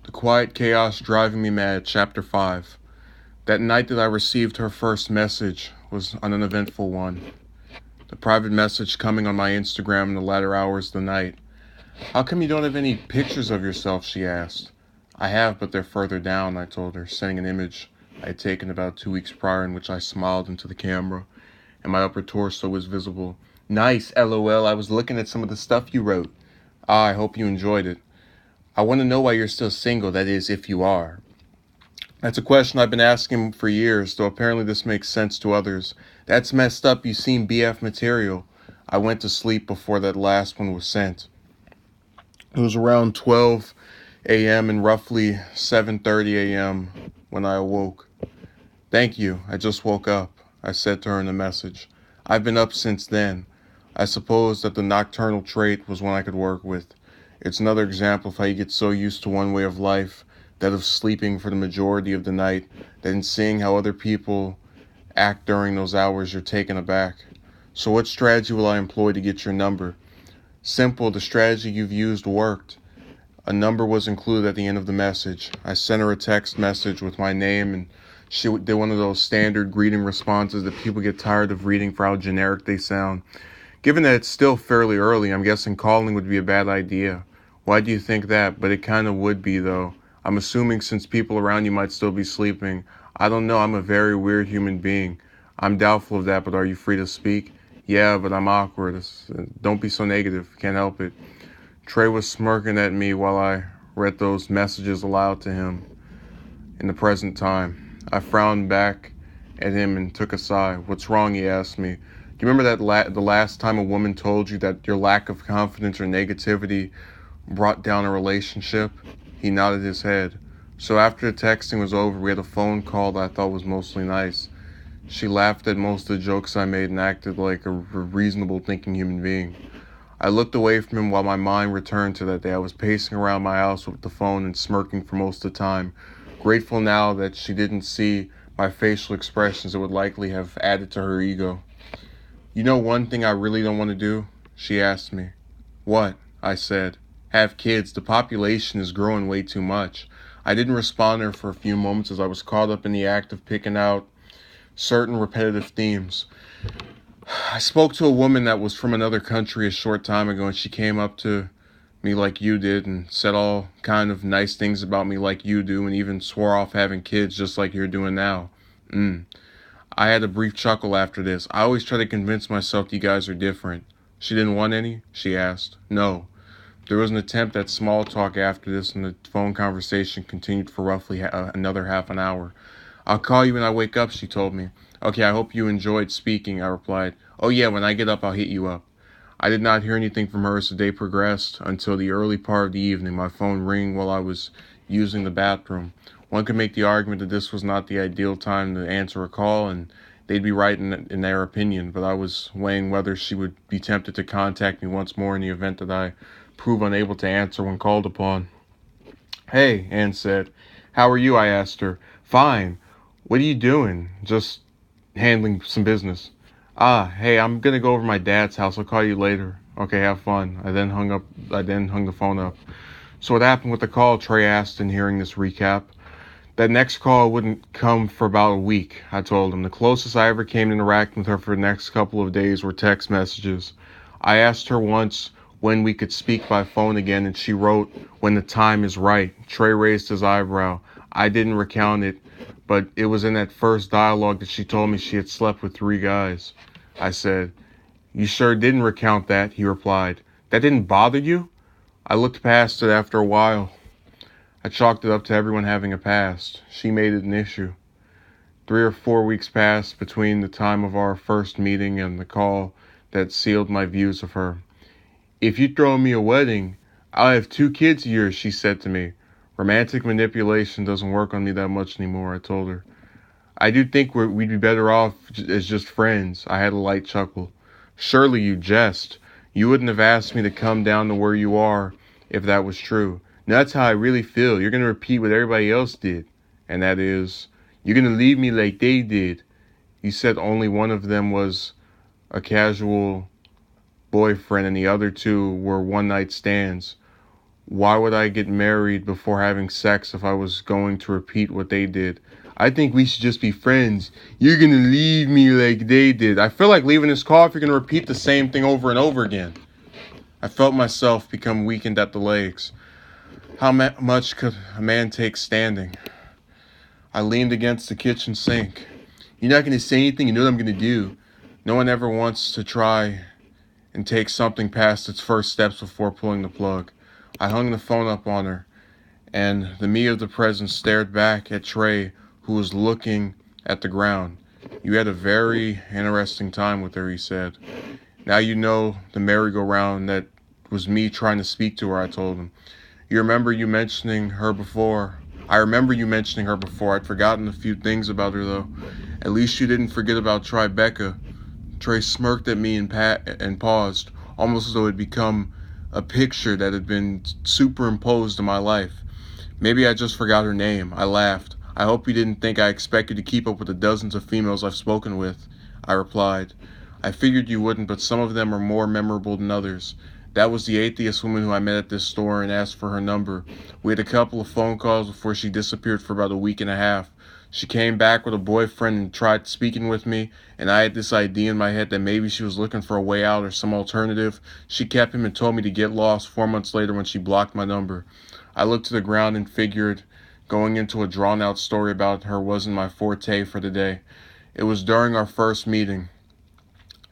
The Quiet Chaos Driving Me Mad, Chapter 5. That night that I received her first message was an uneventful one. The private message coming on my Instagram in the latter hours of the night. "How come you don't have any pictures of yourself?" she asked. "I have, but they're further down," I told her, sending an image I had taken about 2 weeks prior in which I smiled into the camera, and my upper torso was visible. "Nice, LOL, I was looking at some of the stuff you wrote." "Ah, I hope you enjoyed it." "I want to know why you're still single, that is, if you are." That's a question I've been asking for years, though apparently this makes sense to others. "That's messed up, you seem BF material." I went to sleep before that last one was sent. It was around 12 a.m. and roughly 7:30 a.m. when I awoke. "Thank you, I just woke up," I said to her in the message. "I've been up since then." I suppose that the nocturnal trait was one I could work with. It's another example of how you get so used to one way of life, that of sleeping for the majority of the night, that in seeing how other people act during those hours you're taken aback. "So what strategy will I employ to get your number?" "Simple, the strategy you've used worked." A number was included at the end of the message. I sent her a text message with my name, and she did one of those standard greeting responses that people get tired of reading for how generic they sound. Given that it's still fairly early, I'm guessing calling would be a bad idea. "Why do you think that?" "But it kinda would be, though. I'm assuming since people around you might still be sleeping." "I don't know, I'm a very weird human being." "I'm doubtful of that, but are you free to speak?" "Yeah, but I'm awkward." Don't be so negative, can't help it." Trey was smirking at me while I read those messages aloud to him in the present time. I frowned back at him and took a sigh. "What's wrong?" he asked me. "Do you remember the last time a woman told you that your lack of confidence or negativity brought down a relationship?" He nodded his head. "So after the texting was over, we had a phone call that I thought was mostly nice." She laughed at most of the jokes I made and acted like a reasonable thinking human being. I looked away from him while my mind returned to that day. I was pacing around my house with the phone and smirking for most of the time, grateful now that she didn't see my facial expressions that would likely have added to her ego. "You know one thing I really don't want to do?" she asked me. "What?" I said. "Have kids. The population is growing way too much." I didn't respond to her for a few moments as I was caught up in the act of picking out certain repetitive themes. I spoke to a woman that was from another country a short time ago, and she came up to me like you did and said all kind of nice things about me like you do, and even swore off having kids just like you're doing now. I had a brief chuckle after this. "I always try to convince myself you guys are different." "She didn't want any?" she asked. "No." There was an attempt at small talk after this, and the phone conversation continued for roughly another half an hour. "I'll call you when I wake up," she told me. "Okay, I hope you enjoyed speaking," I replied. "Oh yeah, when I get up, I'll hit you up." I did not hear anything from her as the day progressed until the early part of the evening, my phone ringing while I was using the bathroom. One could make the argument that this was not the ideal time to answer a call, and they'd be right in their opinion, but I was weighing whether she would be tempted to contact me once more in the event that I prove unable to answer when called upon. "Hey," Ann said. "How are you?" I asked her. "Fine. What are you doing?" "Just handling some business." "Ah, hey, I'm gonna go over to my dad's house. I'll call you later." "Okay, have fun." I then hung the phone up. "So what happened with the call?" Trey asked in hearing this recap. "That next call wouldn't come for about a week," I told him. "The closest I ever came to interacting with her for the next couple of days were text messages. I asked her once when we could speak by phone again, and she wrote, 'When the time is right.'" Trey raised his eyebrow. "I didn't recount it, but it was in that first dialogue that she told me she had slept with 3 guys. I said. "You sure didn't recount that," he replied. "That didn't bother you?" I looked past it after a while. I chalked it up to everyone having a past. She made it an issue. 3 or 4 weeks passed between the time of our first meeting and the call that sealed my views of her. "If you throw me a wedding, I'll have 2 kids of yours," she said to me. "Romantic manipulation doesn't work on me that much anymore," I told her. "I do think we'd be better off as just friends." I had a light chuckle. "Surely you jest. You wouldn't have asked me to come down to where you are if that was true." "No, that's how I really feel. You're going to repeat what everybody else did. And that is, you're going to leave me like they did." You said only one of them was a casual boyfriend and the other 2 were one-night stands. Why would I get married before having sex if I was going to repeat what they did? I think we should just be friends. You're gonna leave me like they did. I feel like leaving this call if you're gonna repeat the same thing over and over again. I felt myself become weakened at the legs. How much could a man take standing? I leaned against the kitchen sink. You're not gonna say anything, you know what I'm gonna do. No one ever wants to try and take something past its first steps before pulling the plug. I hung the phone up on her, and the me of the present stared back at Trey, who was looking at the ground. You had a very interesting time with her, he said. Now you know the merry-go-round that was me trying to speak to her, I told him. I remember you mentioning her before. I'd forgotten a few things about her, though. At least you didn't forget about Tribeca. Trey smirked at me and paused, almost as though it had become a picture that had been superimposed in my life. Maybe I just forgot her name. I laughed. I hope you didn't think I expected to keep up with the dozens of females I've spoken with, I replied. I figured you wouldn't, but some of them are more memorable than others. That was the atheist woman who I met at this store and asked for her number. We had a couple of phone calls before she disappeared for about a week and a half. She came back with a boyfriend and tried speaking with me, and I had this idea in my head that maybe she was looking for a way out or some alternative. She kept him and told me to get lost 4 months later when she blocked my number. I looked to the ground and figured going into a drawn-out story about her wasn't my forte for the day. It was during our first meeting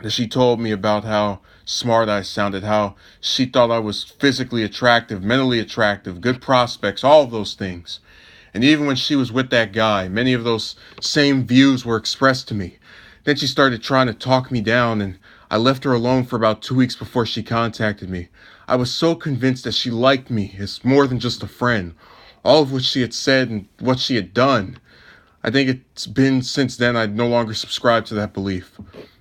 that she told me about how smart I sounded, how she thought I was physically attractive, mentally attractive, good prospects, all of those things. And even when she was with that guy, many of those same views were expressed to me. Then she started trying to talk me down, and I left her alone for about 2 weeks before she contacted me. I was so convinced that she liked me as more than just a friend, all of what she had said and what she had done. I think it's been since then I no longer subscribe to that belief.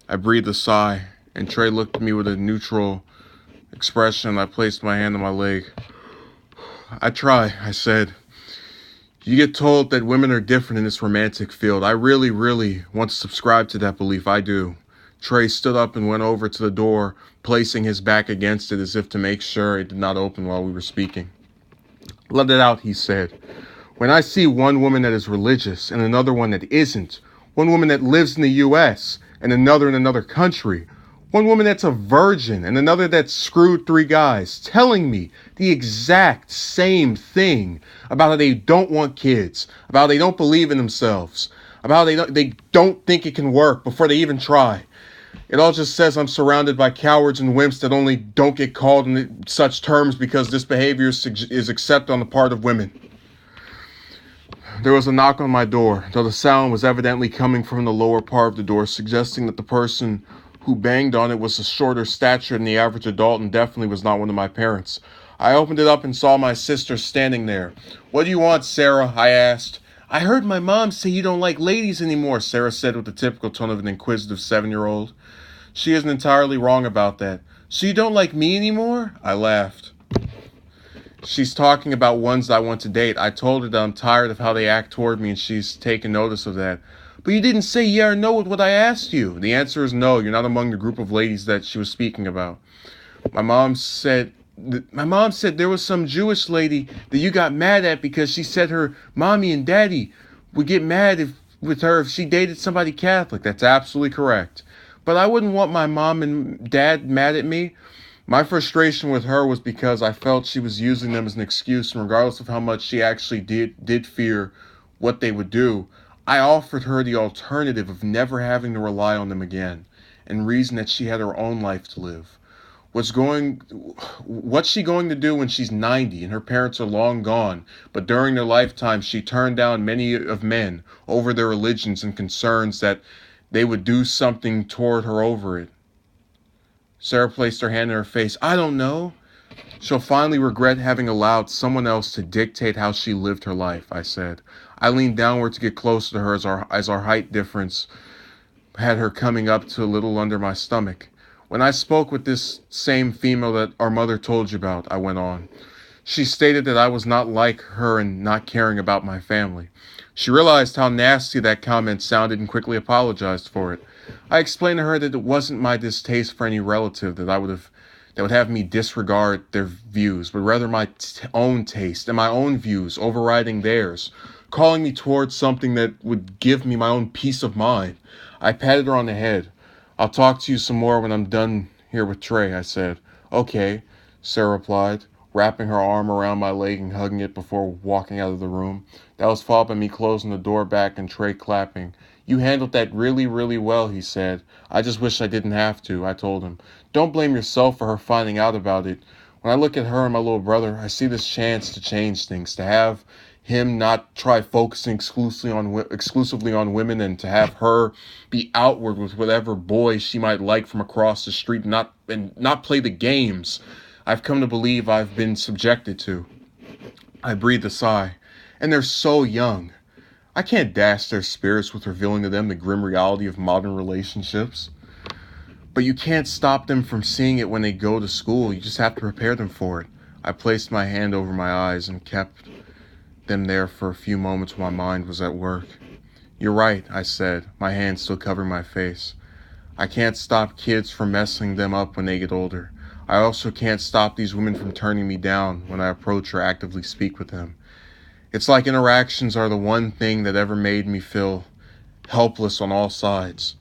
I breathed a sigh, and Trey looked at me with a neutral expression. I placed my hand on my leg. I try, I said. You get told that women are different in this romantic field. I really, really want to subscribe to that belief. I do. Trey stood up and went over to the door, placing his back against it as if to make sure it did not open while we were speaking. Let it out, he said. When I see one woman that is religious and another one that isn't, one woman that lives in the U.S. and another in another country, one woman that's a virgin and another that's screwed 3 guys, telling me the exact same thing about how they don't want kids, about how they don't believe in themselves, about how they don't think it can work before they even try. It all just says I'm surrounded by cowards and wimps that only don't get called in such terms because this behavior is accepted on the part of women. There was a knock on my door, though the sound was evidently coming from the lower part of the door, suggesting that the person who banged on it was a shorter stature than the average adult and definitely was not one of my parents. I opened it up and saw my sister standing there. What do you want, Sarah? I asked. I heard my mom say you don't like ladies anymore, Sarah said with the typical tone of an inquisitive 7-year-old. She isn't entirely wrong about that. So you don't like me anymore? I laughed. She's talking about ones I want to date. I told her that I'm tired of how they act toward me and she's taken notice of that. But you didn't say yeah or no with what I asked you. The answer is no. You're not among the group of ladies that she was speaking about. My mom said there was some Jewish lady that you got mad at because she said her mommy and daddy would get mad with her if she dated somebody Catholic. That's absolutely correct. But I wouldn't want my mom and dad mad at me. My frustration with her was because I felt she was using them as an excuse, and regardless of how much she actually did fear what they would do, I offered her the alternative of never having to rely on them again, and reasoned that she had her own life to live. What's she going to do when she's 90 and her parents are long gone, but during their lifetime she turned down many of men over their religions and concerns that they would do something toward her over it? Sarah placed her hand in her face. I don't know. She'll finally regret having allowed someone else to dictate how she lived her life, I said. I leaned downward to get closer to her as our height difference had her coming up to a little under my stomach. When I spoke with this same female that our mother told you about, I went on. She stated that I was not like her and not caring about my family. She realized how nasty that comment sounded and quickly apologized for it. I explained to her that it wasn't my distaste for any relative that I would have that would have me disregard their views, but rather my own taste and my own views overriding theirs, calling me towards something that would give me my own peace of mind. I patted her on the head. "I'll talk to you some more when I'm done here with Trey," I said. "Okay," Sarah replied, wrapping her arm around my leg and hugging it before walking out of the room. That was followed by me closing the door back and Trey clapping. "You handled that really, really well," he said. "I just wish I didn't have to," I told him. "Don't blame yourself for her finding out about it. When I look at her and my little brother, I see this chance to change things, to have him not try focusing exclusively on women, and to have her be outward with whatever boy she might like from across the street, and not play the games I've come to believe I've been subjected to." I breathed a sigh. "And they're so young. I can't dash their spirits with revealing to them the grim reality of modern relationships. But you can't stop them from seeing it when they go to school. You just have to prepare them for it." I placed my hand over my eyes and kept them there for a few moments while my mind was at work. "You're right," I said, my hand still covering my face. "I can't stop kids from messing them up when they get older. I also can't stop these women from turning me down when I approach or actively speak with them. It's like interactions are the one thing that ever made me feel helpless on all sides.